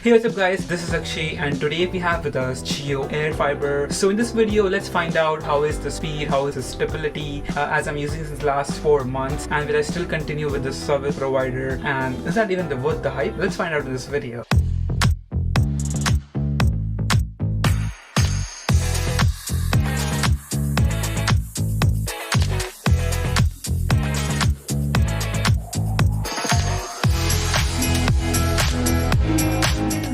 Hey, what's up guys, this is Akshay and today we have with us Jio Air Fiber. So in this video, let's find out how is the speed, how is the stability as I'm using it since last 4 months, and will I still continue with this service provider, and is that even worth the hype? Let's find out in this video.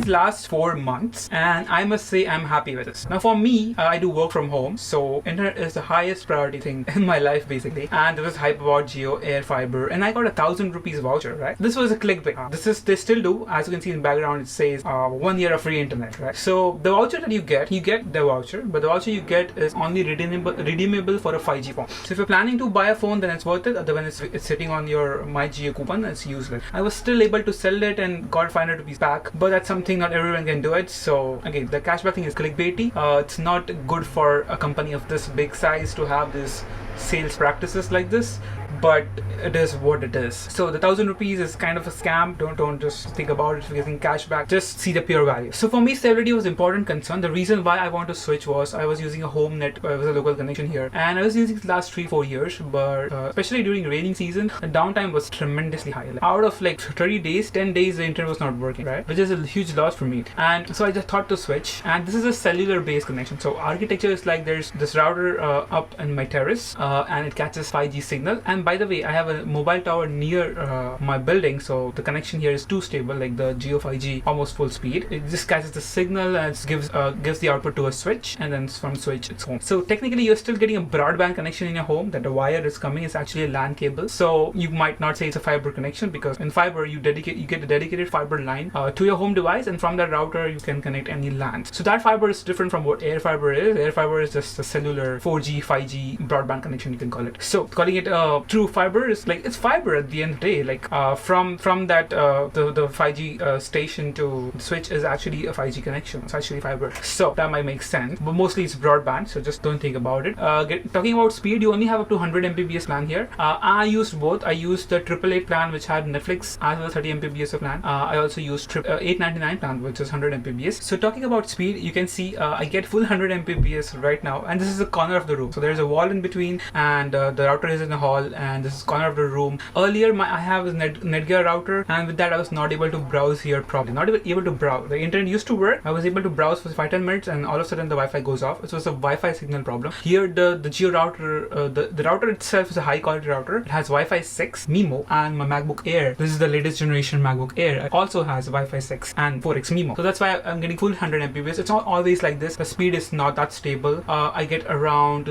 Last 4 months, and I must say I'm happy with this. Now for me, I do work from home, so internet is the highest priority thing in my life basically, and there was hype about Jio Air Fiber and I got a 1,000 rupees voucher, right? This was a clickbait. They still do, as you can see in the background it says 1 year of free internet, right? So the voucher that you get the voucher, but the voucher you get is only redeemable for a 5G phone. So if you're planning to buy a phone, then it's worth it. Otherwise it's sitting on your My Jio coupon, it's useless. I was still able to sell it and got 500 rupees back, but that's something not everyone can do it. So again, the cashback thing is clickbaity. It's not good for a company of this big size to have this sales practices like this, but it is what it is. So the 1,000 rupees is kind of a scam. Don't just think about it if you're getting cash back, just see the pure value. So for me, stability was important concern. The reason why I want to switch was I was using a home net with a local connection here, and I was using it the last 3-4 years, but especially during raining season, the downtime was tremendously high. Like, out of like 30 days, 10 days the internet was not working, right? Which is a huge loss for me. And so I just thought to switch, and this is a cellular based connection. So architecture is like there's this router up in my terrace, and it catches 5G signal. And by the way, I have a mobile tower near my building, so the connection here is too stable, like the Jio 5G almost full speed. It just catches the signal and it gives the output to a switch, and then from switch it's home. So technically you're still getting a broadband connection in your home. That the wire is coming is actually a LAN cable. So you might not say it's a fiber connection, because in fiber you get a dedicated fiber line to your home device, and from that router you can connect any LAN. So that fiber is different from what Air Fiber is. Air Fiber is just a cellular 4G 5G broadband connection, you can call it. So calling it true fiber is like, it's fiber at the end of the day. Like from that the 5G station to the switch is actually a 5G connection. It's actually fiber. So that might make sense, but mostly it's broadband, so just don't think about it. Talking about speed, you only have up to 100 Mbps plan here. I used both. I used the 888 plan, which had Netflix, as well as 30 Mbps of plan. I also used 899 plan, which is 100 Mbps. So talking about speed, you can see I get full 100 Mbps right now, and this is the corner of the room. So there's a wall in between, and the router is in the hall, and this is corner of the room. Earlier I have a Netgear router, and with that I was not able to browse here properly. Not even able to browse. The internet used to work. I was able to browse for 5-10 minutes, and all of a sudden the Wi-Fi goes off. It was a Wi-Fi signal problem. Here the Jio router, the router itself is a high quality router. It has Wi-Fi 6 MIMO, and my MacBook Air, this is the latest generation MacBook Air, it also has Wi-Fi 6 and 4x MIMO. So that's why I'm getting full 100 Mbps. It's not always like this. The speed is not that stable. I get around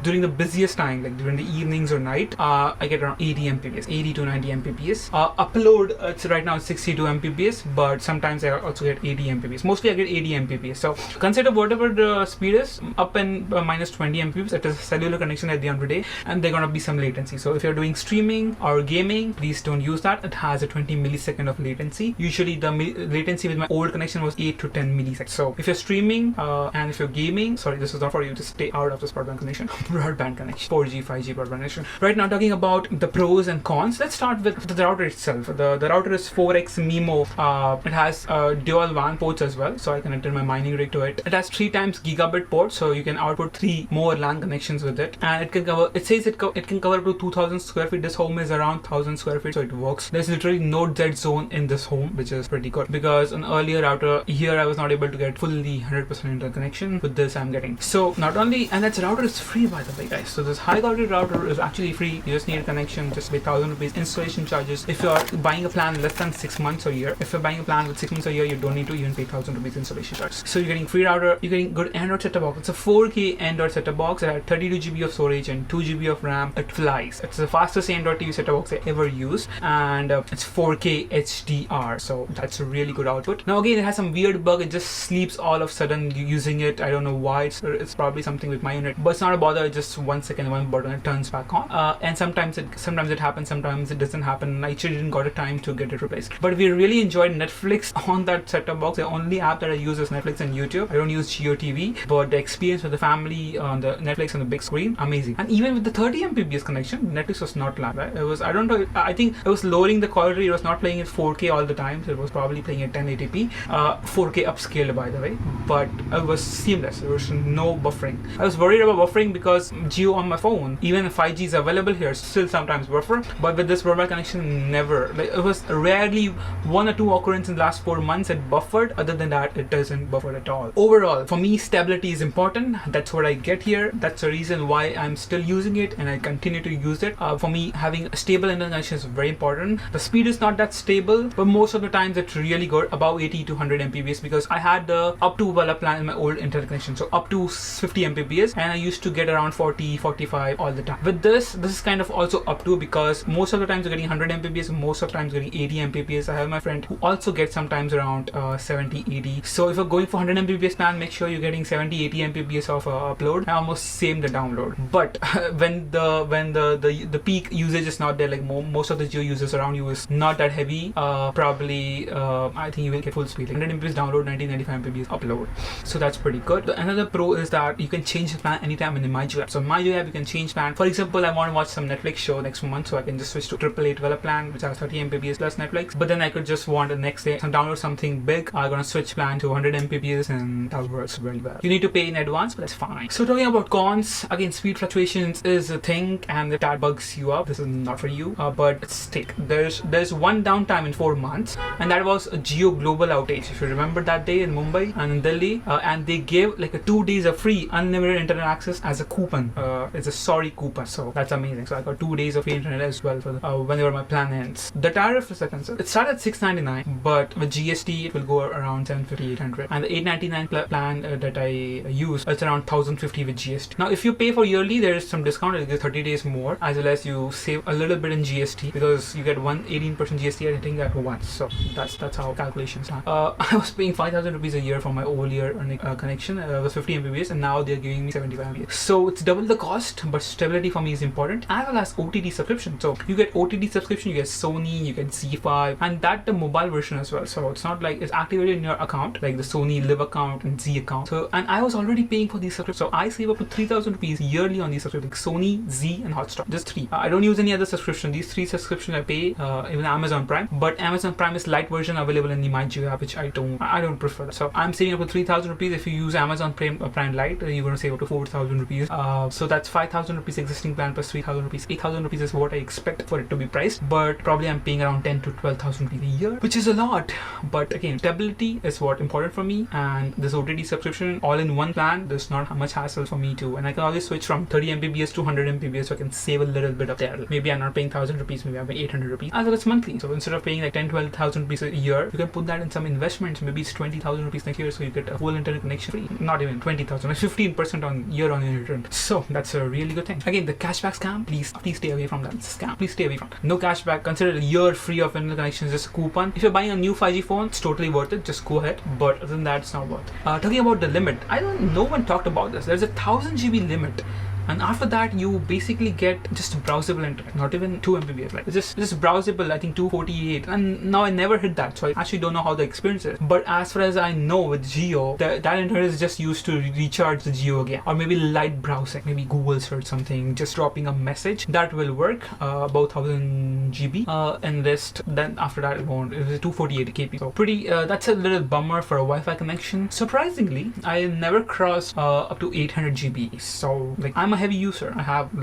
during the busiest time, like during the evenings or night, I get around 80 Mbps, 80 to 90 Mbps. Upload, it's right now 62 Mbps, but sometimes I also get 80 Mbps. Mostly I get 80 Mbps. So consider whatever the speed is, up and minus 20 Mbps, it is a cellular connection at the end of the day, and there's gonna be some latency. So if you're doing streaming or gaming, please don't use that. It has a 20 millisecond of latency. Usually the latency with my old connection was 8 to 10 milliseconds. So if you're streaming and if you're gaming, sorry, this is not for you, just stay out of this broadband connection. Broadband connection, 4G 5G broadband connection. Right now, talking about the pros and cons, let's start with the router itself. The router is 4x MIMO. It has dual WAN ports as well, so I connected my mining rig to it. It has 3 times gigabit port, so you can output 3 more LAN connections with it, and it can cover, it says it can cover up to 2,000 square feet. This home is around 1,000 square feet, so it works. There's literally no dead zone in this home, which is pretty good, because an earlier router here I was not able to get fully 100% interconnection. With this I'm getting. So not only, and that router is free, by the way guys. So this high quality router is actually free. You just need a connection, just with 1,000 rupees installation charges. If you're buying a plan less than 6 months or a year, if you're buying a plan with 6 months or a year, you don't need to even pay 1,000 rupees installation charges. So you're getting free router, you're getting good Android set-top box. It's a 4K Android set-top box. It had 32 GB of storage and 2 GB of RAM. It flies. It's the fastest Android TV set-top box I ever used, and it's 4K HDR, so that's a really good output. Now again, it has some weird bug. It just sleeps all of a sudden using it. I don't know why. It's probably something with my unit, but it's not a bother. It's just 1 second, one button, it turns back on. And sometimes it happens, sometimes it doesn't happen. I actually didn't got a time to get it replaced. But we really enjoyed Netflix on that set-top box. The only app that I use is Netflix and YouTube. I don't use Jio TV, but the experience with the family on the Netflix on the big screen, amazing. And even with the 30 Mbps connection, Netflix was not lag. Right? It was, I don't know, I think it was lowering the quality. It was not playing at 4K all the time, so it was probably playing at 1080p, 4K upscaled by the way, but it was seamless. There was no buffering. I was worried about buffering because Jio on my phone, even if 5G is available here, still sometimes buffer, but with this broadband connection, never. Like, it was rarely 1 or 2 occurrences in the last 4 months it buffered. Other than that, it doesn't buffer at all. Overall, for me, stability is important. That's what I get here. That's the reason why I'm still using it and I continue to use it. For me, having a stable internet connection is very important. The speed is not that stable, but most of the times it's really good, above 80 to 100 Mbps, because I had the up to plan in my old internet connection, so up to 50 Mbps, and I used to get around 40, 45 all the time. With this is kind of also up to, because most of the times you're getting 100 Mbps, most of the times you're getting 80 Mbps. I have my friend who also gets sometimes around 70, 80. So if you're going for 100 Mbps plan, make sure you're getting 70, 80 Mbps of upload, and almost same the download. But when the peak usage is not there, like most of the Jio users around you is not that heavy, probably I think you will get full speed, like 100 Mbps download, 90-95 Mbps upload. So that's pretty good. Another pro is that you can change the plan anytime in the MyJio app. So MyJio app, you can change plan. For example, I want to watch some Netflix show next month, so I can just switch to AAA develop plan, which has 30 Mbps plus Netflix. But then I could just want the next day download something big. I'm gonna switch plan to 100 Mbps, and that works very well. You need to pay in advance, but that's fine. So talking about cons, again, speed fluctuations is a thing, and if that bugs you up, this is not for you. But stick. There's one downtime in 4 months, and that was a Jio global outage. If you remember that day in Mumbai and in Delhi, and they gave like a 2 days of free unlimited internet access as a coupon. It's a sorry coupon, so that's amazing. So I got 2 days of free internet as well for whenever my plan ends. The tariff is it started at $699, but with GST it will go around $750, $800, and the $899 plan that I use, it's around $1,050 with GST. Now if you pay for yearly, there is some discount. You get 30 days more, as well as you save a little bit in GST, because you get 18% GST I think at once. So that's how calculations are. I was paying 5,000 rupees a year for my whole year connection. It was 50 Mbps, and now they're giving me 75 Mbps. So it's double the cost, but stability for me is important, as well as OTT subscription. So you get OTT subscription, you get Sony, you get Z5, and that the mobile version as well. So it's not like it's activated in your account, like the Sony Live account and Z account. So, and I was already paying for these subscriptions, so I save up to 3,000 rupees yearly on these subscriptions, like Sony, Z, and Hotstar. Just 3. I don't use any other subscription. These 3 subscriptions I pay, even Amazon Prime. But Amazon Prime is light version available in the MyJio app, which I don't prefer that. So I'm saving up to 3,000 rupees. If you use Amazon Prime Lite, you're going to save up to 4,000 rupees. So that's 5,000 rupees existing plan plus 3,000 rupees. 8,000 rupees is what I expect for it to be priced, but probably I'm paying around 10 to 12,000 rupees a year, which is a lot. But again, stability is what important for me, and this OTT subscription all in one plan, there's not much hassle for me too, and I can always switch from 30 Mbps to 100 Mbps, so I can save a little bit up there. Maybe I'm not paying 1,000 rupees, maybe I'm paying 800 rupees, as well as monthly. So instead of paying like 10-12,000 rupees a year, you can put that in some investments. Maybe it's 20,000 rupees next year, so you get a full internet connection free. Not even 20,000, like 15% on year on year return. So that's a really good thing. Again, the cashback scam, please stay away from that. It's a scam. Please stay away from it. No cashback. Consider a year free of internet connection, just a coupon. If you're buying a new 5G phone, it's totally worth it. Just go ahead. But other than that, it's not worth it. Talking about the limit, no one talked about this. There's a 1,000 GB limit. And after that, you basically get just browsable internet, not even 2 Mbps. Like it's just browsable, I think 248. And now I never hit that, so I actually don't know how the experience is. But as far as I know, with Jio, that internet is just used to recharge the Jio again, or maybe light browsing, maybe Google search something, just dropping a message. That will work, about 1,000 GB. And rest, then after that it won't. It was 248 kb. So pretty. That's a little bummer for a Wi-Fi connection. Surprisingly, I never crossed up to 800 GB. So like I'm a heavy user. I have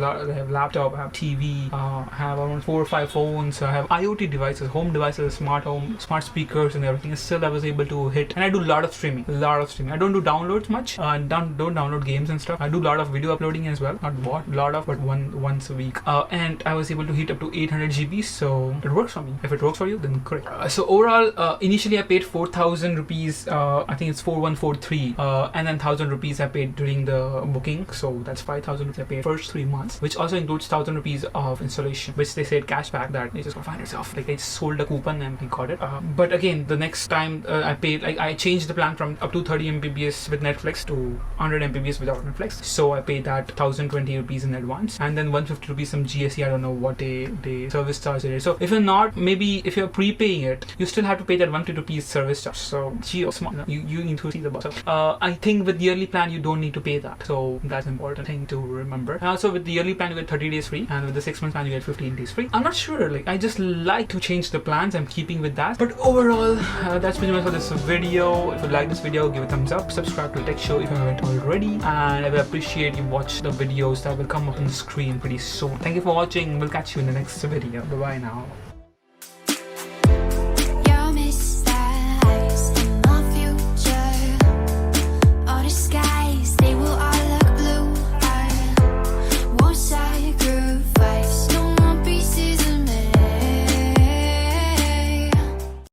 laptop, I have TV, I have around 4 or 5 phones, I have IoT devices, home devices, smart home, smart speakers, and everything. Still I was able to hit, and I do a lot of streaming. I don't do downloads much, don't download games and stuff. I do a lot of video uploading as well. Not a lot of, but once a week. And I was able to hit up to 800 GB, so it works for me. If it works for you, then great. So overall, initially I paid 4,000 rupees, I think it's 4,143, and then 1,000 rupees I paid during the booking, so that's 5,000 1,000 rupees I paid first 3 months, which also includes 1,000 rupees of installation, which they said cashback that you just got 500 off. Like I just sold a coupon and we got it. But again, the next time I paid, like I changed the plan from up to 30 Mbps with Netflix to 100 Mbps without Netflix. So I paid that 1,020 rupees in advance, and then 150 rupees some GST. I don't know what they service charge it is. So if you're not, maybe if you're prepaying it, you still have to pay that 150 rupees service charge. So Jio smart, you need to see the box. So I think with the yearly plan you don't need to pay that. So that's an important thing to remember. And also with the yearly plan you get 30 days free, and with the 6 month plan you get 15 days free. I'm not sure, like I just like to change the plans. I'm keeping with that. But overall, that's pretty much for this video. If you like this video, give it a thumbs up, subscribe to the Tech Show if you haven't already, and I will appreciate you watch the videos that will come up on the screen pretty soon. Thank you for watching. We'll catch you in the next video. Bye bye now.